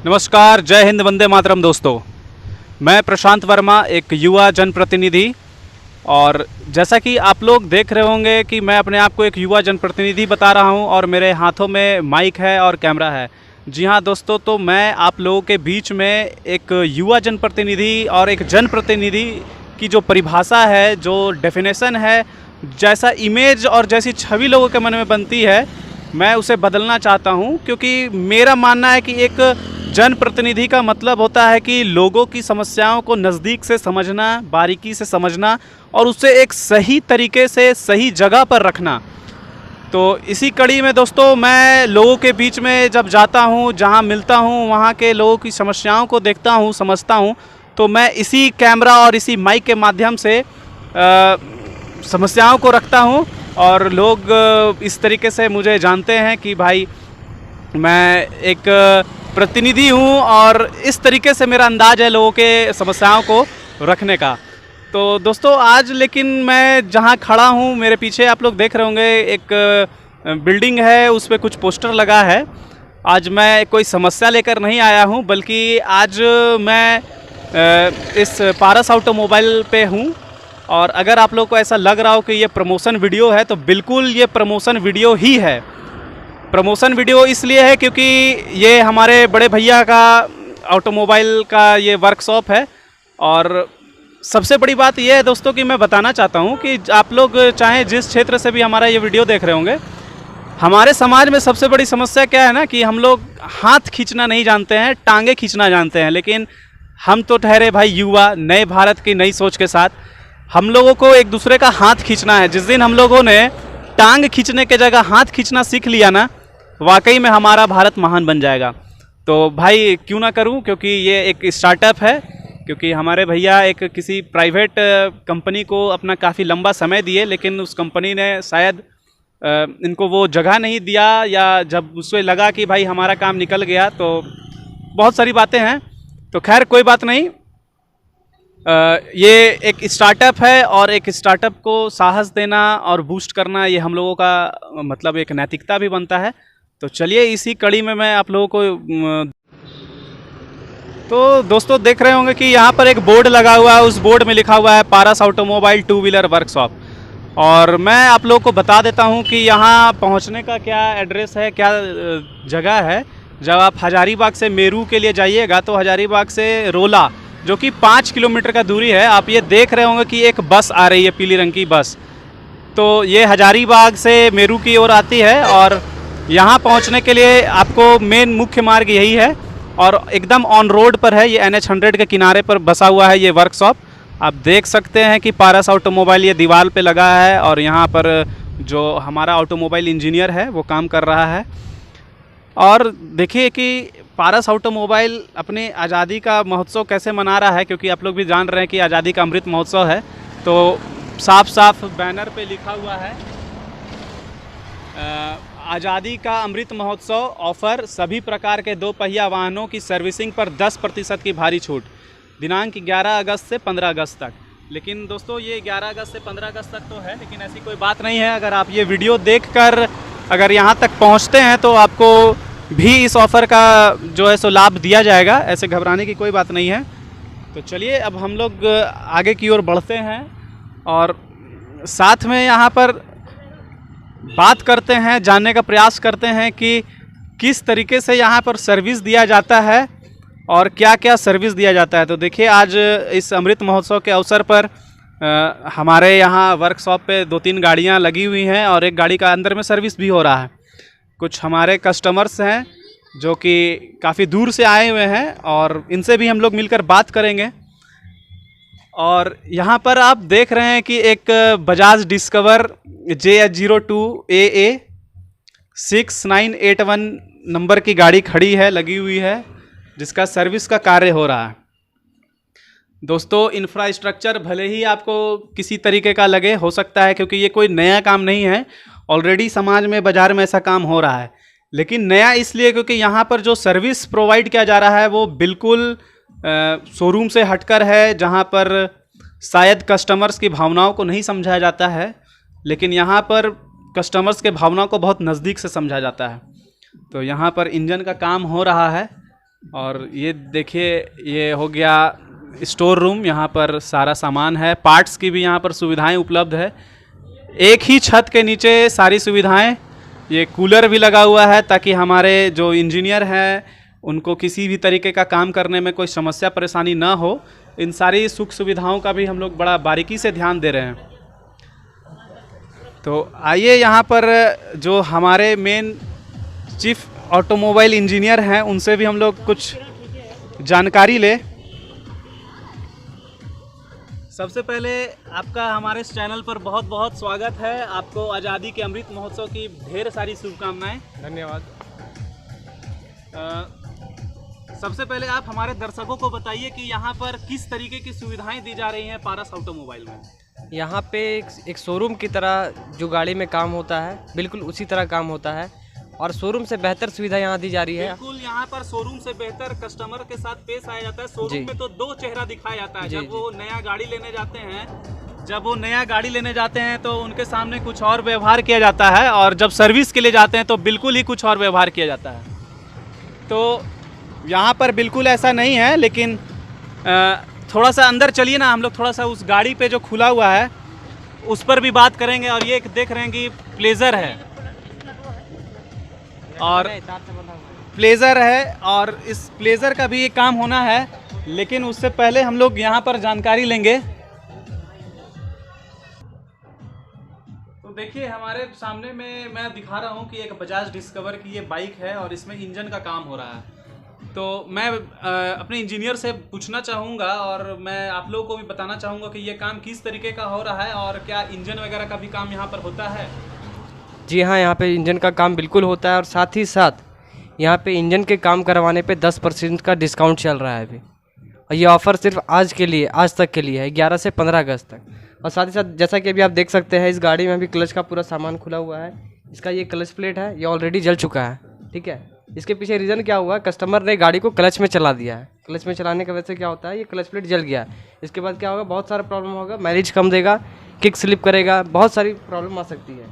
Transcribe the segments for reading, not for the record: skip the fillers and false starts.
नमस्कार, जय हिंद, वंदे मातरम। दोस्तों, मैं प्रशांत वर्मा, एक युवा जनप्रतिनिधि। और जैसा कि आप लोग देख रहे होंगे कि मैं अपने आप को एक युवा जनप्रतिनिधि बता रहा हूं और मेरे हाथों में माइक है और कैमरा है। जी हां दोस्तों, तो मैं आप लोगों के बीच में एक युवा जनप्रतिनिधि और एक जनप्रतिनिधि की जो परिभाषा है, जो डेफिनेशन है, जैसा इमेज और जैसी छवि लोगों के मन में बनती है, मैं उसे बदलना चाहता हूं। क्योंकि मेरा मानना है कि एक जनप्रतिनिधि का मतलब होता है कि लोगों की समस्याओं को नज़दीक से समझना, बारीकी से समझना और उसे एक सही तरीके से सही जगह पर रखना। तो इसी कड़ी में दोस्तों, मैं लोगों के बीच में जब जाता हूं, जहां मिलता हूं, वहां के लोगों की समस्याओं को देखता हूं, समझता हूं, तो मैं इसी कैमरा और इसी माइक के माध्यम से समस्याओं को रखता हूं। और लोग इस तरीके से मुझे जानते हैं कि भाई मैं एक प्रतिनिधि हूं और इस तरीके से मेरा अंदाज़ है लोगों के समस्याओं को रखने का। तो दोस्तों, आज लेकिन मैं जहां खड़ा हूं, मेरे पीछे आप लोग देख रहे होंगे एक बिल्डिंग है, उस पर कुछ पोस्टर लगा है। आज मैं कोई समस्या लेकर नहीं आया हूं, बल्कि आज मैं इस पारस ऑटोमोबाइल पे हूं। और अगर आप लोग को ऐसा लग रहा हो कि ये प्रमोशन वीडियो है, तो बिल्कुल ये प्रमोशन वीडियो ही है। प्रमोशन वीडियो इसलिए है क्योंकि ये हमारे बड़े भैया का ऑटोमोबाइल का ये वर्कशॉप है। और सबसे बड़ी बात ये है दोस्तों कि मैं बताना चाहता हूँ कि आप लोग चाहे जिस क्षेत्र से भी हमारा ये वीडियो देख रहे होंगे, हमारे समाज में सबसे बड़ी समस्या क्या है ना कि हम लोग हाथ खींचना नहीं जानते हैं, टांगे खींचना जानते हैं। लेकिन हम तो ठहरे भाई युवा, नए भारत की नई सोच के साथ। हम लोगों को एक दूसरे का हाथ खींचना है। जिस दिन हम लोगों ने टांग खींचने के जगह हाथ खींचना सीख लिया ना, वाकई में हमारा भारत महान बन जाएगा। तो भाई क्यों ना करूं, क्योंकि ये एक स्टार्टअप है। क्योंकि हमारे भैया एक किसी प्राइवेट कंपनी को अपना काफ़ी लंबा समय दिए, लेकिन उस कंपनी ने शायद इनको वो जगह नहीं दिया, या जब उससे लगा कि भाई हमारा काम निकल गया, तो बहुत सारी बातें हैं। तो खैर कोई बात नहीं। ये एक स्टार्टअप है और एक स्टार्टअप को साहस देना और बूस्ट करना, ये हम लोगों का मतलब एक नैतिकता भी बनता है। तो चलिए इसी कड़ी में मैं आप लोगों को तो दोस्तों देख रहे होंगे कि यहाँ पर एक बोर्ड लगा हुआ है। उस बोर्ड में लिखा हुआ है पारस ऑटोमोबाइल टू व्हीलर वर्कशॉप। और मैं आप लोगों को बता देता हूँ कि यहाँ पहुँचने का क्या एड्रेस है, क्या जगह है। जब आप हजारीबाग से मेरू के लिए जाइएगा तो हजारीबाग से रोला, जो कि 5 किलोमीटर का दूरी है, आप ये देख रहे होंगे कि एक बस आ रही है, पीली रंग की बस। तो ये हजारीबाग से मेरू की ओर आती है और यहाँ पहुँचने के लिए आपको मेन मुख्य मार्ग यही है और एकदम ऑन रोड पर है। ये NH 100 के किनारे पर बसा हुआ है ये वर्कशॉप। आप देख सकते हैं कि पारस ऑटोमोबाइल ये दीवार पे लगा है और यहाँ पर जो हमारा ऑटोमोबाइल इंजीनियर है वो काम कर रहा है। और देखिए कि पारस ऑटोमोबाइल अपनी आज़ादी का महोत्सव कैसे मना रहा है, क्योंकि आप लोग भी जान रहे हैं कि आज़ादी का अमृत महोत्सव है। तो साफ साफ बैनर पे लिखा हुआ है आज़ादी का अमृत महोत्सव ऑफर, सभी प्रकार के 2 पहिया वाहनों की सर्विसिंग पर 10% की भारी छूट, दिनांक 11 अगस्त से 15 अगस्त तक। लेकिन दोस्तों ये 11 अगस्त से 15 अगस्त तक तो है, लेकिन ऐसी कोई बात नहीं है। अगर आप ये वीडियो देखकर अगर यहाँ तक पहुँचते हैं तो आपको भी इस ऑफ़र का जो है सो लाभ दिया जाएगा। ऐसे घबराने की कोई बात नहीं है। तो चलिए अब हम लोग आगे की ओर बढ़ते हैं और साथ में यहाँ पर बात करते हैं, जानने का प्रयास करते हैं कि किस तरीके से यहाँ पर सर्विस दिया जाता है और क्या क्या सर्विस दिया जाता है। तो देखिए आज इस अमृत महोत्सव के अवसर पर हमारे यहाँ वर्कशॉप पे 2-3 गाड़ियाँ लगी हुई हैं और एक गाड़ी का अंदर में सर्विस भी हो रहा है। कुछ हमारे कस्टमर्स हैं जो कि काफ़ी दूर से आए हुए हैं और इनसे भी हम लोग मिलकर बात करेंगे। और यहाँ पर आप देख रहे हैं कि एक Bajaj discover JH02 AA 6981 number की गाड़ी खड़ी है, लगी हुई है, जिसका सर्विस का कार्य हो रहा है। दोस्तों इंफ्रास्ट्रक्चर भले ही आपको किसी तरीके का लगे, हो सकता है क्योंकि ये कोई नया काम नहीं है, ऑलरेडी समाज में, बाज़ार में ऐसा काम हो रहा है। लेकिन नया इसलिए क्योंकि यहाँ पर जो सर्विस प्रोवाइड किया जा रहा है वो बिल्कुल शोरूम से हटकर है, जहाँ पर शायद कस्टमर्स की भावनाओं को नहीं समझा जाता है, लेकिन यहाँ पर कस्टमर्स के भावनाओं को बहुत नज़दीक से समझा जाता है। तो यहाँ पर इंजन का काम हो रहा है और ये देखिए, ये हो गया स्टोर रूम। यहाँ पर सारा सामान है, पार्ट्स की भी यहाँ पर सुविधाएं उपलब्ध है। एक ही छत के नीचे सारी सुविधाएं। ये कूलर भी लगा हुआ है ताकि हमारे जो इंजीनियर हैं उनको किसी भी तरीके का काम करने में कोई समस्या परेशानी ना हो। इन सारी सुख सुविधाओं का भी हम लोग बड़ा बारीकी से ध्यान दे रहे हैं। तो आइए यहाँ पर जो हमारे मेन चीफ ऑटोमोबाइल इंजीनियर हैं उनसे भी हम लोग कुछ जानकारी ले। सबसे पहले आपका हमारे इस चैनल पर बहुत बहुत स्वागत है। आपको आज़ादी के अमृत महोत्सव की ढेर सारी शुभकामनाएं। धन्यवाद। सबसे पहले आप हमारे दर्शकों को बताइए कि यहाँ पर किस तरीके की सुविधाएं दी जा रही हैं पारस ऑटोमोबाइल में। यहाँ पे एक शोरूम की तरह जो गाड़ी में काम होता है बिल्कुल उसी तरह काम होता है और शोरूम से बेहतर सुविधा यहाँ दी जा रही है। बिल्कुल, यहाँ पर शोरूम से बेहतर कस्टमर के साथ पेश आया जाता है। शोरूम में तो दो चेहरा दिखाया जाता है। जब वो नया गाड़ी लेने जाते हैं तो उनके सामने कुछ और व्यवहार किया जाता है, और जब सर्विस के लिए जाते हैं तो बिल्कुल ही कुछ और व्यवहार किया जाता है। तो यहाँ पर बिल्कुल ऐसा नहीं है, लेकिन थोड़ा सा अंदर चलिए ना, हम लोग थोड़ा सा उस गाड़ी पे जो खुला हुआ है उस पर भी बात करेंगे। और ये देख रहे हैं कि प्लेजर है, और इस प्लेजर का भी एक काम होना है, लेकिन उससे पहले हम लोग यहाँ पर जानकारी लेंगे। तो देखिए, हमारे सामने में मैं दिखा रहा हूँ कि एक बजाज डिस्कवर की ये बाइक है और इसमें इंजन का काम हो रहा है। तो मैं अपने इंजीनियर से पूछना चाहूँगा और मैं आप लोगों को भी बताना चाहूँगा कि ये काम किस तरीके का हो रहा है और क्या इंजन वगैरह का भी काम यहाँ पर होता है। जी हाँ, यहाँ पे इंजन का काम बिल्कुल होता है और साथ ही साथ यहाँ पे इंजन के काम करवाने पे 10% का डिस्काउंट चल रहा है अभी। और ये ऑफ़र सिर्फ आज तक के लिए है, 11 से 15 अगस्त तक। और साथ ही साथ जैसा कि अभी आप देख सकते हैं, इस गाड़ी में अभी क्लच का पूरा सामान खुला हुआ है। इसका ये क्लच प्लेट है, ये ऑलरेडी जल चुका है। ठीक है, इसके पीछे रीज़न क्या हुआ, कस्टमर ने गाड़ी को क्लच में चला दिया है। क्लच में चलाने की वजह से क्या होता है, ये क्लच प्लेट जल गया। इसके बाद क्या होगा, बहुत सारा प्रॉब्लम होगा, माइलेज कम देगा, किक स्लिप करेगा, बहुत सारी प्रॉब्लम आ सकती है।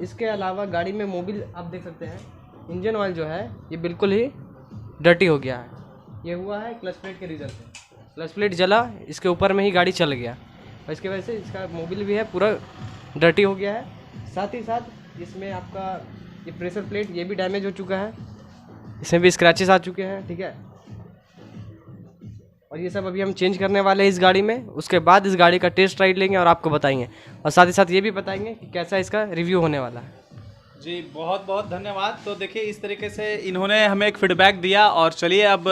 इसके अलावा गाड़ी में मोबिल आप देख सकते हैं, इंजन ऑयल जो है ये बिल्कुल ही डर्टी हो गया है। ये हुआ है क्लच प्लेट के रीज़न से। क्लच प्लेट जला, इसके ऊपर में ही गाड़ी चल गया और इसकी वजह से इसका मोबिल भी है पूरा डर्टी हो गया है। साथ ही साथ इसमें आपका ये प्रेशर प्लेट ये भी डैमेज हो चुका है, इसमें भी स्क्रैचेस आ चुके हैं। ठीक है, और ये सब अभी हम चेंज करने वाले हैं इस गाड़ी में। उसके बाद इस गाड़ी का टेस्ट राइड लेंगे और आपको बताएंगे, और साथ ही साथ ये भी बताएंगे कि कैसा इसका रिव्यू होने वाला है। जी बहुत बहुत धन्यवाद। तो देखिए, इस तरीके से इन्होंने हमें एक फीडबैक दिया, और चलिए अब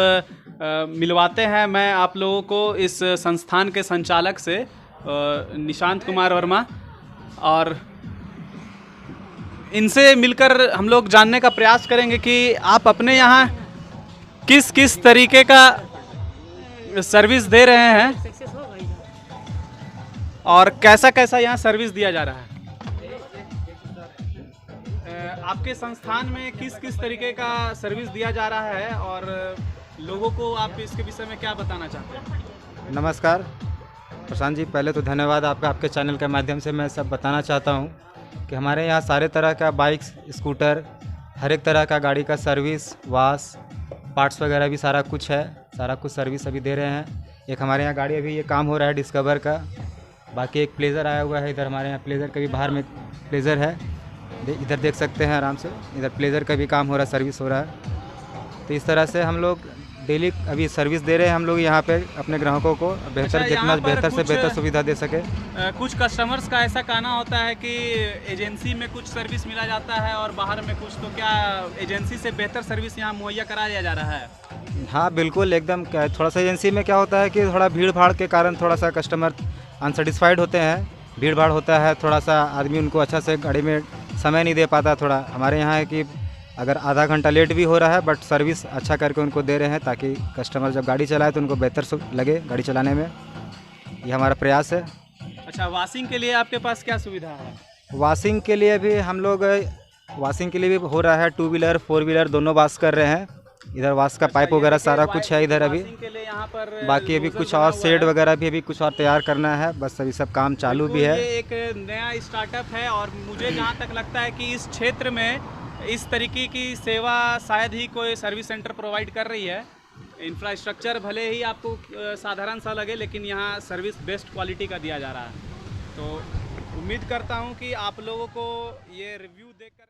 मिलवाते हैं मैं आप लोगों को इस संस्थान के संचालक से, निशांत कुमार वर्मा, और इनसे मिलकर हम लोग जानने का प्रयास करेंगे कि आप अपने यहाँ किस किस तरीके का सर्विस दे रहे हैं और कैसा कैसा यहाँ सर्विस दिया जा रहा है। आपके संस्थान में किस किस तरीके का सर्विस दिया जा रहा है और लोगों को आप इसके विषय में क्या बताना चाहते हैं। नमस्कार प्रशांत जी, पहले तो धन्यवाद आपका। आपके चैनल के माध्यम से मैं सब बताना चाहता हूँ कि हमारे यहाँ सारे तरह का बाइक्स, स्कूटर, हर एक तरह का गाड़ी का सर्विस, वाश, पार्ट्स वगैरह भी सारा कुछ है। सारा कुछ सर्विस अभी दे रहे हैं। एक हमारे यहाँ गाड़ी अभी ये काम हो रहा है डिस्कवर का, बाकी एक प्लेजर आया हुआ है इधर। हमारे यहाँ प्लेजर का भी बाहर में प्लेजर है, इधर देख सकते हैं आराम से। इधर प्लेजर का भी काम हो रहा है, सर्विस हो रहा है। तो इस तरह से हम लोग डेली अभी सर्विस दे रहे हैं हम लोग यहाँ पे अपने ग्राहकों को बेहतर, जितना बेहतर से बेहतर सुविधा दे सके। कुछ कस्टमर्स का ऐसा कहना होता है कि एजेंसी में कुछ सर्विस मिला जाता है और बाहर में कुछ, तो क्या एजेंसी से बेहतर सर्विस यहाँ मुहैया कराया जा रहा है। हाँ बिल्कुल, एकदम। थोड़ा सा एजेंसी में क्या होता है कि थोड़ा भीड़ भाड़ के कारण थोड़ा सा कस्टमर अनसेटिस्फाइड होते हैं, भीड़ भाड़ होता है, थोड़ा सा आदमी उनको अच्छा से गाड़ी में समय नहीं दे पाता। थोड़ा हमारे यहाँ है कि अगर आधा घंटा लेट भी हो रहा है बट सर्विस अच्छा करके उनको दे रहे हैं, ताकि कस्टमर जब गाड़ी चलाए तो उनको बेहतर लगे गाड़ी चलाने में। ये हमारा प्रयास है। अच्छा, वॉशिंग के लिए आपके पास क्या सुविधा है। वॉशिंग के लिए भी हम लोग वॉशिंग के लिए भी हो रहा है, 2 व्हीलर 4 व्हीलर दोनों वॉश कर रहे हैं। इधर वॉश का पाइप वगैरह सारा कुछ है इधर अभी। बाकी अभी कुछ और शेड वगैरह भी अभी कुछ और तैयार करना है, बस अभी सब काम चालू भी है। ये एक नया स्टार्टअप है और मुझे जहाँ तक लगता है कि इस क्षेत्र में इस तरीके की सेवा शायद ही कोई सर्विस सेंटर प्रोवाइड कर रही है। इंफ्रास्ट्रक्चर भले ही आपको साधारण सा लगे, लेकिन यहाँ सर्विस बेस्ट क्वालिटी का दिया जा रहा है। तो उम्मीद करता हूँ कि आप लोगों को ये रिव्यू देखकर